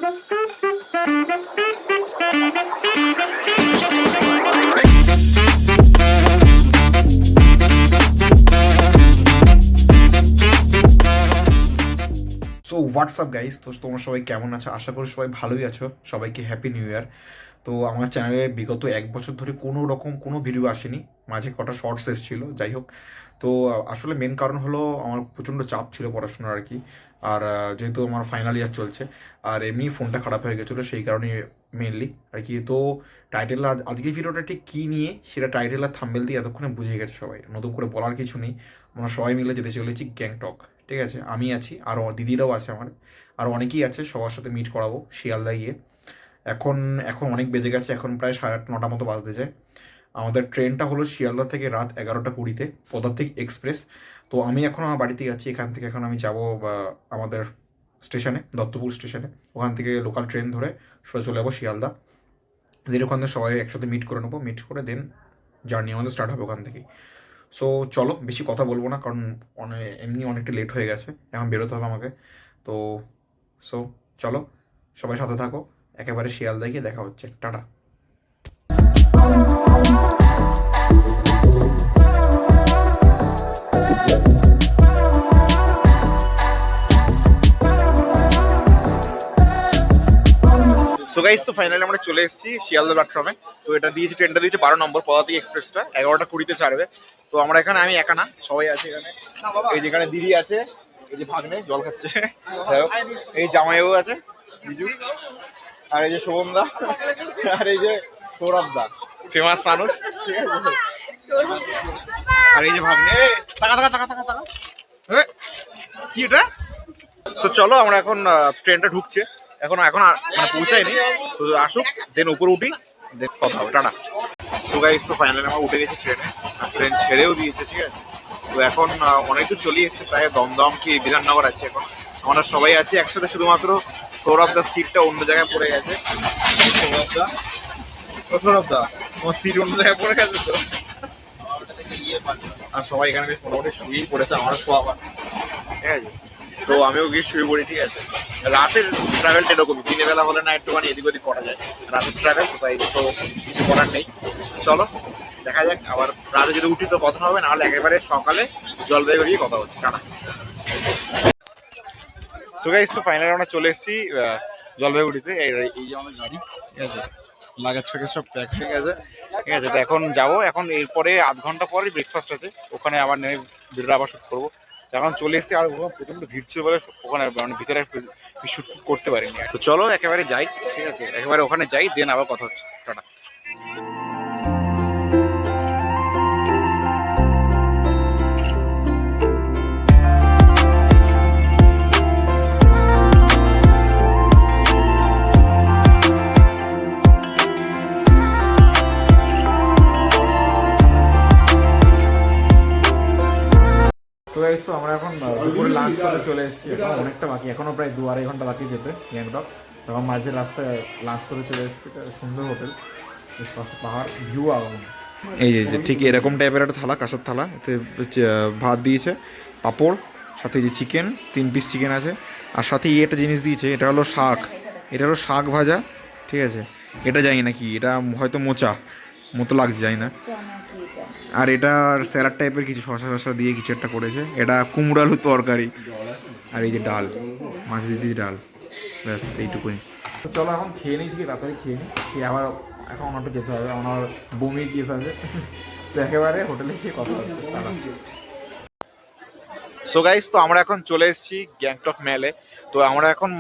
So WhatsApp guys, তো তোমরা সবাই কেমন আছো? আশা করি সবাই ভালোই আছো। সবাইকে হ্যাপি নিউ ইয়ার। তো আমার চ্যানেলে বিগত 1 বছর ধরে কোনো রকম কোনো ভিডিও আসেনি, মাঝে কটা শর্টস এসেছিল, যাই হোক। তো আসলে মেন কারণ হলো আমার প্রচণ্ড চাপ ছিল পড়াশোনার আর কি। আর যেহেতু আমার ফাইনাল ইয়ার চলছে, আর এমনি ফোনটা খারাপ হয়ে গেছিলো, সেই কারণে মেনলি আর কি। তো টাইটেল আজকের ভিডিওটা ঠিক কী নিয়ে সেটা টাইটেল আর থাম্বনেল দিয়ে এতক্ষণে বুঝে গেছে সবাই, নতুন করে বলার কিছু নেই। আমরা সবাই মিলে যেতে চলেছি গ্যাংটক। ঠিক আছে, আমি আছি, আরও দিদিরাও আছে আমার, আর অনেকেই আছে, সবার সাথে মিট করাবো শিয়ালদা গিয়ে। এখন এখন অনেক বেজে গেছে, এখন প্রায় 8:30-9টা মতো বাজতে যায়। আমাদের ট্রেনটা হলো শিয়ালদা থেকে রাত 11টা 20-তে, পদাতিক এক্সপ্রেস। তো আমি এখন আমার বাড়িতেই আছি, এখান থেকে এখন আমি যাব আমাদের স্টেশনে, দত্তপুর স্টেশনে। ওখান থেকে লোকাল ট্রেন ধরে সোজা চলে যাবো শিয়ালদা। দেন ওখান থেকে সবাই একসাথে মিট করে নেবো, মিট করে দেন জার্নি আমাদের স্টার্ট হবে ওখান থেকেই। সো চলো, বেশি কথা বলবো না, কারণ এমনি অনেকটা লেট হয়ে গেছে, এখন বেরোতে হবে আমাকে। তো সো চলো, সবাই সাথে থাকো, একেবারে শিয়ালদায় গিয়ে দেখা হচ্ছে, টাটা। সো গাইস, তো ফাইনালি আমরা চলে এসেছি শিয়ালদা প্ল্যাটফর্মে। তো এটা দিয়েছে, ট্রেনটা দিয়েছে 12 নম্বর পদাতিক এক্সপ্রেসটা, 11টা 20-তে ছাড়বে। তো আমরা এখানে, আমি একা না, সবাই আছে এখানে। এই যেখানে দিদি আছে, এই যে ভাগ্নে জল খাচ্ছে, যাই হোক, এই জামাইবাবু আছে বিজু, আর এই যে শোভম দা, আর এই যে সৌরভ দা, ফেমাস মানুষ, ঠিক আছে। আর এই যে ভাগ্নে, টাকা টাকা টাকা টাকা টাকা, কি এটা? তো চলো, আমরা এখন ট্রেনটা ঢুকছে, এখন এখন মানে পৌঁছায়নি, তো আসুক, দেন উপরে উঠি, দেন কথা হবে, টাটা। তো গাইস, তো ফাইনালি আমরা উঠে গেছি ট্রেনে, ট্রেন ছেড়েও দিয়েছে, ঠিক আছে। তো এখন অনেক দূর চলে এসেছে, প্রায় দমদম কি বিধাননগর আছে এখন। আমরা সবাই আছি একসাথে, শুধুমাত্র সৌরভ দার সিটটা অন্য জায়গায় পড়ে গেছে। সৌরভ দা, ও সৌরভ দা, তোমার সিট অন্য জায়গায় পড়ে গেছে তো। আর সবাই এখানে বেশ মোটামুটি শুয়েই পড়েছে, আমরা শোয়াবা, ঠিক আছে। তো আমিও গিয়ে শুয়ে পড়ি, ঠিক আছে। রাতের ট্রাভেলটা এরকমই, দিনের বেলা হলে না একটুখানি এদিক ওদিক করা যায়, রাতের ট্রাভেল তো, তাই তো কিছু করার নেই। চলো দেখা যাক, আবার রাতে যদি উঠি তো কথা হবে, নাহলে একেবারে সকালে জলপাইগুড়ি গিয়ে কথা হচ্ছে, টাটা। সো গাইস, তো ফাইনালি আমরা চলে এসেছি জলপাইগুড়িতে। এই যে আমাদের গাড়ি, ঠিক আছে, লাগেজ ফেগেজ সব প্যাক হয়ে গেছে, ঠিক আছে। তো এখন যাবো, এখন এরপরে আধ ঘন্টা পরে ব্রেকফাস্ট আছে, ওখানে আবার নেমে ভিডিওটা আবার শ্যুট করবো। এখন চলে এসেছি, আর ওখানে প্রচন্ড ভিড় ছিল বলে ওখানে মানে ভিতরে শ্যুট করতে পারিনি। তো চলো একেবারে যাই, ঠিক আছে, একেবারে ওখানে যাই, দেন আবার কথা হচ্ছে, টাটা। তো গাইস, তো আমরা এখন দুপুরে লাঞ্চ করে চলে এসেছি, এখন অনেকটা বাকি, এখনো প্রায় 2-2.5 ঘন্টা বাকি যেতে গ্যাংটক। তখন মাঝে রাস্তায় লাঞ্চ করে চলে এসেছি, সুন্দর হোটেল, পাহাড় ভিউ আগুন। এই যে ঠিক এরকম টাইপের একটা থালা, কাঁসার থালা, এতে ভাত দিয়েছে, পাঁপড়, সাথে যে চিকেন, 3 পিস চিকেন আছে, আর সাথে একটা জিনিস দিয়েছে, এটা হলো শাক, এটা হলো শাক ভাজা, ঠিক আছে। এটা জানি না কি, এটা হয়তো মোচা মতো লাগছে, জানি না। আর এটা স্যালাড টাইপের কিছু, শসা শসা দিয়ে কিছু একটা করেছে, এটা কুমড়ো আলু তরকারি, আর এই যে ডাল, মাছ দিয়ে ডাল, ব্যাস এইটুকুই। তো চলো এখন খেয়ে নিই, ঠিক আছে, তাড়াতাড়ি খেয়ে নিই, খেয়ে আবার এখন ওনারটা যেতে হবে, আমার বমির কেস আছে। তো একেবারে হোটেলে খেয়ে কথা হচ্ছে। সো গাইস, তো আমরা এখন চলে এসেছি গ্যাংটক মেলে। তো আমরা এখন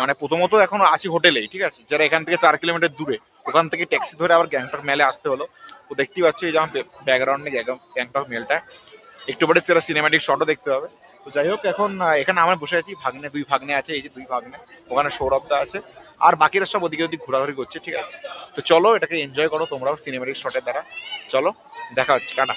মানে প্রথমত এখন আছি হোটেলেই, ঠিক আছে, যারা এখান থেকে 4 কিলোমিটার দূরে, ওখান থেকে ট্যাক্সি ধরে আবার গ্যাংটক মেলে আসতে হলো। তো দেখতেই পাচ্ছি, এই যে আমার ব্যাকগ্রাউন্ডে গ্যাংটক মেলটা, একটু পরে সেটা সিনেমাটিক শটও দেখতে হবে। তো যাই হোক, এখন এখানে আমরা বসে আছি, ভাগ্নে, 2 ভাগ্নে আছে, এই যে 2 ভাগ্নে, ওখানে সৌরভদা আছে, আর বাকিরা সব ওদিকে ওদিক ঘোরাঘুরি করছে, ঠিক আছে। তো চলো এটাকে এনজয় করো তোমরাও সিনেমাটিক শটের দ্বারা, চলো দেখা হচ্ছে, টাটা।